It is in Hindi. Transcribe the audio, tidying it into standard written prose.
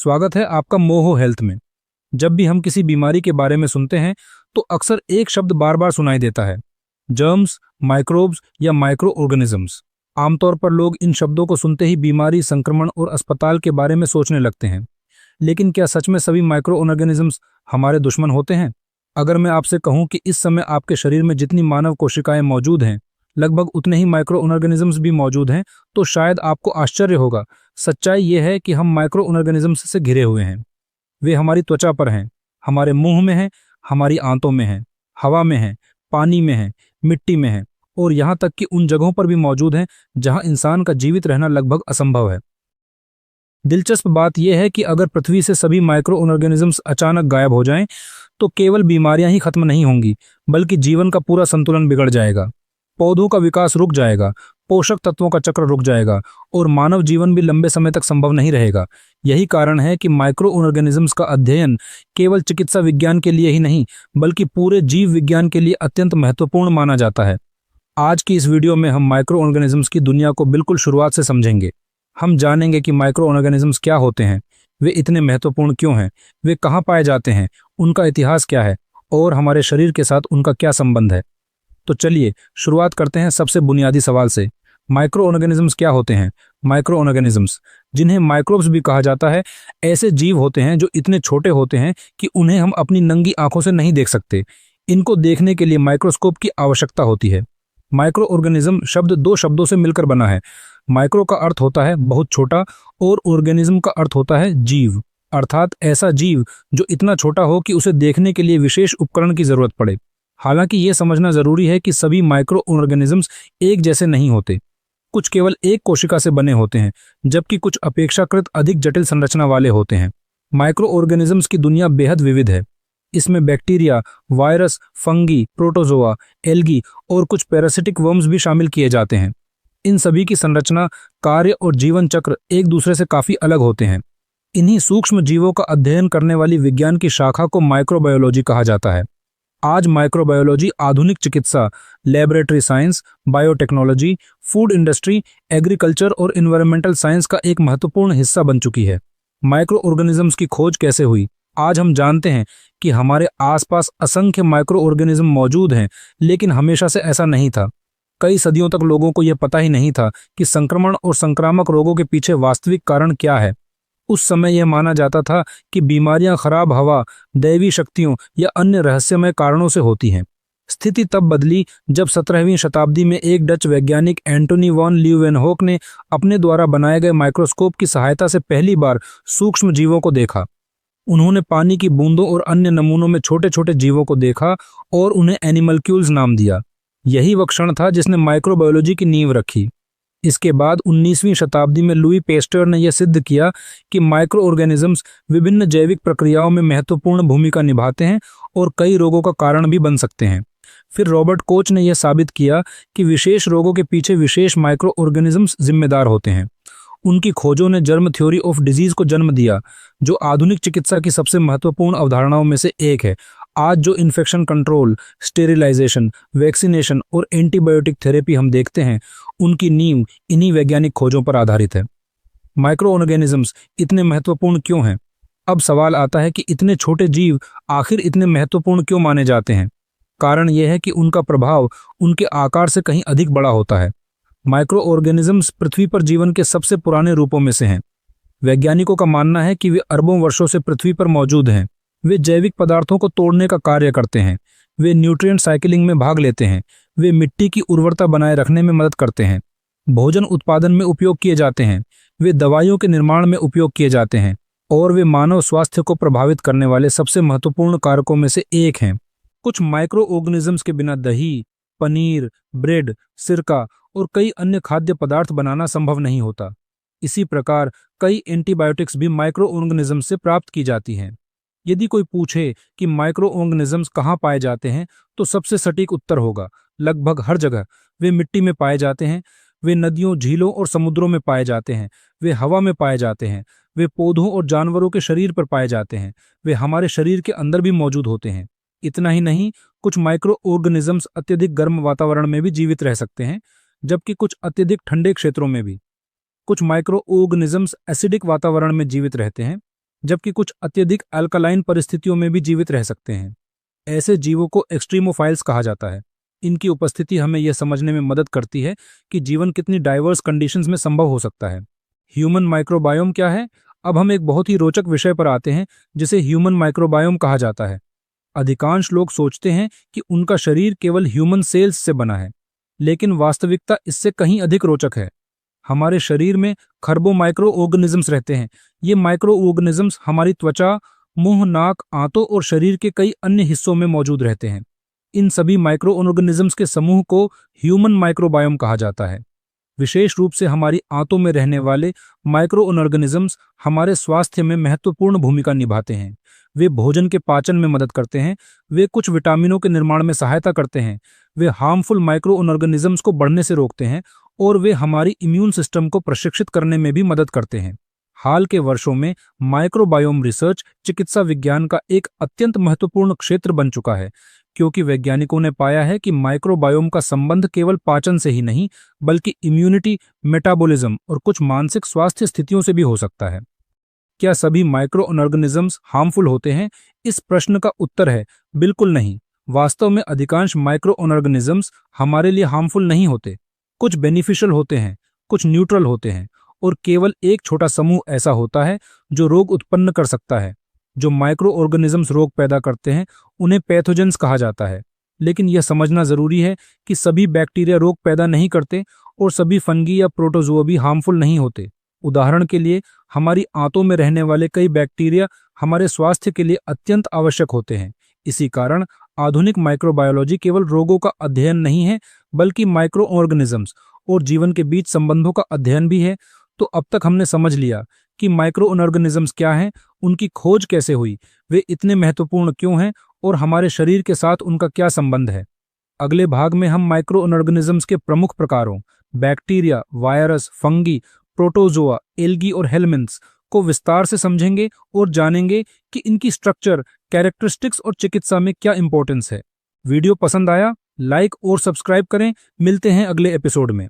स्वागत है आपका मोहो हेल्थ में। जब भी हम किसी बीमारी के बारे में सुनते हैं तो अक्सर एक शब्द बार बार सुनाई देता है, जर्म्स, माइक्रोब्स या माइक्रो ऑर्गेनिजम्स। आमतौर पर लोग इन शब्दों को सुनते ही बीमारी, संक्रमण और अस्पताल के बारे में सोचने लगते हैं। लेकिन क्या सच में सभी माइक्रो ऑर्गेनिजम्स हमारे दुश्मन होते हैं? अगर मैं आपसे कहूं कि इस समय आपके शरीर में जितनी मानव कोशिकाएं मौजूद हैं, लगभग उतने ही माइक्रो ऑर्गेनिजम्स भी मौजूद हैं, तो शायद आपको आश्चर्य होगा। सच्चाई यह है कि हम माइक्रो ऑर्गेनिजम्स से घिरे हुए हैं। वे हमारी त्वचा पर हैं, हमारे मुंह में हैं, हमारी आंतों में हैं, हवा में हैं, पानी में हैं, मिट्टी में हैं और यहाँ तक कि उन जगहों पर भी मौजूद हैं जहाँ इंसान का जीवित रहना लगभग असंभव है। दिलचस्प बात यह है कि अगर पृथ्वी से सभी माइक्रो ऑर्गेनिजम्स अचानक गायब हो जाएं, तो केवल बीमारियां ही खत्म नहीं होंगी, बल्कि जीवन का पूरा संतुलन बिगड़ जाएगा। पौधों का विकास रुक जाएगा, पोषक तत्वों का चक्र रुक जाएगा और मानव जीवन भी लंबे समय तक संभव नहीं रहेगा। यही कारण है कि माइक्रो ऑर्गेनिजम्स का अध्ययन केवल चिकित्सा विज्ञान के लिए ही नहीं, बल्कि पूरे जीव विज्ञान के लिए अत्यंत महत्वपूर्ण माना जाता है। आज की इस वीडियो में हम माइक्रो ऑर्गेनिजम्स की दुनिया को बिल्कुल शुरुआत से समझेंगे। हम जानेंगे कि माइक्रो ऑर्गेनिजम्स क्या होते हैं, वे इतने महत्वपूर्ण क्यों हैं, वे कहाँ पाए जाते हैं, उनका इतिहास क्या है और हमारे शरीर के साथ उनका क्या संबंध है। तो चलिए शुरुआत करते हैं सबसे बुनियादी सवाल से। माइक्रो ऑर्गेनिजम्स क्या होते हैं? माइक्रो ऑर्गेनिजम्स, जिन्हें माइक्रोब्स भी कहा जाता है, ऐसे जीव होते हैं जो इतने छोटे होते हैं कि उन्हें हम अपनी नंगी आंखों से नहीं देख सकते। इनको देखने के लिए माइक्रोस्कोप की आवश्यकता होती है। माइक्रो ऑर्गेनिज्म शब्द दो शब्दों से मिलकर बना है। माइक्रो का अर्थ होता है बहुत छोटा और ऑर्गेनिज्म का अर्थ होता है जीव, अर्थात ऐसा जीव जो इतना छोटा हो कि उसे देखने के लिए विशेष उपकरण की जरूरत पड़े। हालांकि ये समझना जरूरी है कि सभी माइक्रो ऑर्गेनिजम्स एक जैसे नहीं होते। कुछ केवल एक कोशिका से बने होते हैं, जबकि कुछ अपेक्षाकृत अधिक जटिल संरचना वाले होते हैं। माइक्रो ऑर्गेनिजम्स की दुनिया बेहद विविध है। इसमें bacteria, virus, fungi, protozoa, algae और कुछ पैरासिटिक वर्म्स भी शामिल किए जाते हैं। इन सभी की संरचना, कार्य और जीवन चक्र एक दूसरे से काफी अलग होते हैं। इन्हीं सूक्ष्म जीवों का अध्ययन करने वाली विज्ञान की शाखा को माइक्रोबायोलॉजी कहा जाता है। आज माइक्रोबायोलॉजी आधुनिक चिकित्सा, laboratory science, biotechnology, food industry, agriculture और एनवायरमेंटल साइंस का एक महत्वपूर्ण हिस्सा बन चुकी है। माइक्रो ऑर्गेनिजम्स की खोज कैसे हुई? आज हम जानते हैं कि हमारे आसपास असंख्य माइक्रो ऑर्गेनिज्म मौजूद हैं, लेकिन हमेशा से ऐसा नहीं था। कई सदियों तक लोगों को यह पता ही नहीं था कि संक्रमण और संक्रामक रोगों के पीछे वास्तविक कारण क्या है। उस समय यह माना जाता था कि बीमारियां खराब हवा, दैवी शक्तियों या अन्य रहस्यमय कारणों से होती हैं। स्थिति तब बदली जब 17वीं शताब्दी में एक डच वैज्ञानिक एंटोनी वॉन ल्यूवेनहोक ने अपने द्वारा बनाए गए माइक्रोस्कोप की सहायता से पहली बार सूक्ष्म जीवों को देखा। उन्होंने पानी की बूंदों और अन्य नमूनों में छोटे छोटे जीवों को देखा और उन्हें एनिमल्क्यूल्स नाम दिया। यही वह क्षण था जिसने माइक्रोबायोलॉजी की नींव रखी। इसके बाद 19वीं शताब्दी में लुई पेस्टर ने यह सिद्ध किया कि माइक्रो ऑर्गेनिजम्स विभिन्न जैविक प्रक्रियाओं में महत्वपूर्ण भूमिका निभाते हैं और कई रोगों का कारण भी बन सकते हैं। फिर रॉबर्ट कोच ने यह साबित किया कि विशेष रोगों के पीछे विशेष माइक्रो ऑर्गेनिजम्स जिम्मेदार होते हैं। उनकी खोजों ने जर्म थ्योरी ऑफ डिजीज को जन्म दिया, जो आधुनिक चिकित्सा की सबसे महत्वपूर्ण अवधारणाओं में से एक है। आज जो इन्फेक्शन कंट्रोल, स्टेरिलाइजेशन, वैक्सीनेशन और एंटीबायोटिक थेरेपी हम देखते हैं, उनकी नींव इन्हीं वैज्ञानिक खोजों पर आधारित है। माइक्रो ऑर्गेनिजम्स इतने महत्वपूर्ण क्यों हैं? अब सवाल आता है कि इतने छोटे जीव आखिर इतने महत्वपूर्ण क्यों माने जाते हैं? कारण यह है कि उनका प्रभाव उनके आकार से कहीं अधिक बड़ा होता है। माइक्रो ऑर्गेनिजम्स पृथ्वी पर जीवन के सबसे पुराने रूपों में से हैं। वैज्ञानिकों का मानना है कि वे अरबों वर्षों से पृथ्वी पर मौजूद हैं। वे जैविक पदार्थों को तोड़ने का कार्य करते हैं, वे न्यूट्रिएंट साइकिलिंग में भाग लेते हैं, वे मिट्टी की उर्वरता बनाए रखने में मदद करते हैं, भोजन उत्पादन में उपयोग किए जाते हैं, वे दवाइयों के निर्माण में उपयोग किए जाते हैं और वे मानव स्वास्थ्य को प्रभावित करने वाले सबसे महत्वपूर्ण कारकों में से एक हैं। कुछ माइक्रो ऑर्गेनिजम्स के बिना दही, पनीर, ब्रेड, सिरका और कई अन्य खाद्य पदार्थ बनाना संभव नहीं होता। इसी प्रकार कई एंटीबायोटिक्स भी माइक्रो ऑर्गेनिजम्स से प्राप्त की जाती हैं। यदि कोई पूछे कि माइक्रो ऑर्गेनिजम्स कहाँ पाए जाते हैं, तो सबसे सटीक उत्तर होगा लगभग हर जगह। वे मिट्टी में पाए जाते हैं, वे नदियों, झीलों और समुद्रों में पाए जाते हैं, वे हवा में पाए जाते हैं, वे पौधों और जानवरों के शरीर पर पाए जाते हैं, वे हमारे शरीर के अंदर भी मौजूद होते हैं। इतना ही नहीं, कुछ माइक्रो ऑर्गेनिजम्स अत्यधिक गर्म वातावरण में भी जीवित रह सकते हैं, जबकि कुछ अत्यधिक ठंडे क्षेत्रों में भी। कुछ माइक्रो ऑर्गेनिजम्स एसिडिक वातावरण में जीवित रहते हैं। जबकि कुछ अत्यधिक अल्कलाइन परिस्थितियों में भी जीवित रह सकते हैं। ऐसे जीवों को एक्सट्रीमोफाइल्स कहा जाता है। इनकी उपस्थिति हमें यह समझने में मदद करती है कि जीवन कितनी डाइवर्स कंडीशंस में संभव हो सकता है। ह्यूमन माइक्रोबायोम क्या है? अब हम एक बहुत ही रोचक विषय पर आते हैं जिसे ह्यूमन माइक्रोबायोम कहा जाता है। अधिकांश लोग सोचते हैं कि उनका शरीर केवल ह्यूमन सेल्स से बना है, लेकिन वास्तविकता इससे कहीं अधिक रोचक है। हमारे शरीर में खरबों माइक्रो ऑर्गेनिजम्स रहते हैं। ये माइक्रो ऑर्गेनिजम्स हमारी त्वचा, मुंह, नाक, आंतों और शरीर के कई अन्य हिस्सों में मौजूद रहते हैं। इन सभी माइक्रो ऑर्गेनिजम्स के समूह को ह्यूमन माइक्रोबायोम कहा जाता है। विशेष रूप से हमारी आंतों में रहने वाले माइक्रो ऑर्गेनिजम्स हमारे स्वास्थ्य में महत्वपूर्ण भूमिका निभाते हैं। वे भोजन के पाचन में मदद करते हैं, वे कुछ विटामिनों के निर्माण में सहायता करते हैं, वे हार्मफुल माइक्रो ऑर्गेनिजम्स को बढ़ने से रोकते हैं और वे हमारी इम्यून सिस्टम को प्रशिक्षित करने में भी मदद करते हैं। हाल के वर्षों में माइक्रोबायोम रिसर्च चिकित्सा विज्ञान का एक अत्यंत महत्वपूर्ण क्षेत्र बन चुका है, क्योंकि वैज्ञानिकों ने पाया है कि माइक्रोबायोम का संबंध केवल पाचन से ही नहीं, बल्कि इम्यूनिटी, मेटाबॉलिज्म और कुछ मानसिक स्वास्थ्य स्थितियों से भी हो सकता है। क्या सभी माइक्रो ऑर्गेनिजम्स हार्मफुल होते हैं? इस प्रश्न का उत्तर है बिल्कुल नहीं। वास्तव में अधिकांश माइक्रो ऑर्गेनिजम्स हमारे लिए हार्मफुल नहीं होते। कुछ बेनिफिशियल होते हैं, कुछ न्यूट्रल होते हैं, और केवल एक छोटा समूह ऐसा होता है जो रोग उत्पन्न कर सकता है। जो माइक्रो ऑर्गेनिजम्स रोग पैदा करते हैं उन्हें पैथोजेंस कहा जाता है। लेकिन यह समझना जरूरी है कि सभी बैक्टीरिया रोग पैदा नहीं करते और सभी फंगी या प्रोटोजोआ भी हार्मफुल नहीं होते। उदाहरण के लिए, हमारी आंतों में रहने वाले कई बैक्टीरिया हमारे स्वास्थ्य के लिए अत्यंत आवश्यक होते हैं। इसी कारण आधुनिक माइक्रोबायोलॉजी केवल रोगों का अध्ययन नहीं है, बल्कि माइक्रो ऑर्गेनिजम्स और जीवन के बीच संबंधों का अध्ययन भी है। तो अब तक हमने समझ लिया कि माइक्रो ऑर्गेनिजम्स क्या हैं, उनकी खोज कैसे हुई, वे इतने महत्वपूर्ण क्यों हैं और हमारे शरीर के साथ उनका क्या संबंध है। अगले भाग में हम माइक्रो ऑर्गेनिजम्स के प्रमुख प्रकारों, bacteria, virus, fungi, protozoa, algae और हेलमिन्थ्स को विस्तार से समझेंगे और जानेंगे कि इनकी स्ट्रक्चर, कैरेक्टरिस्टिक्स और चिकित्सा में क्या इंपॉर्टेंस है। वीडियो पसंद आया? लाइक और सब्सक्राइब करें। मिलते हैं अगले एपिसोड में।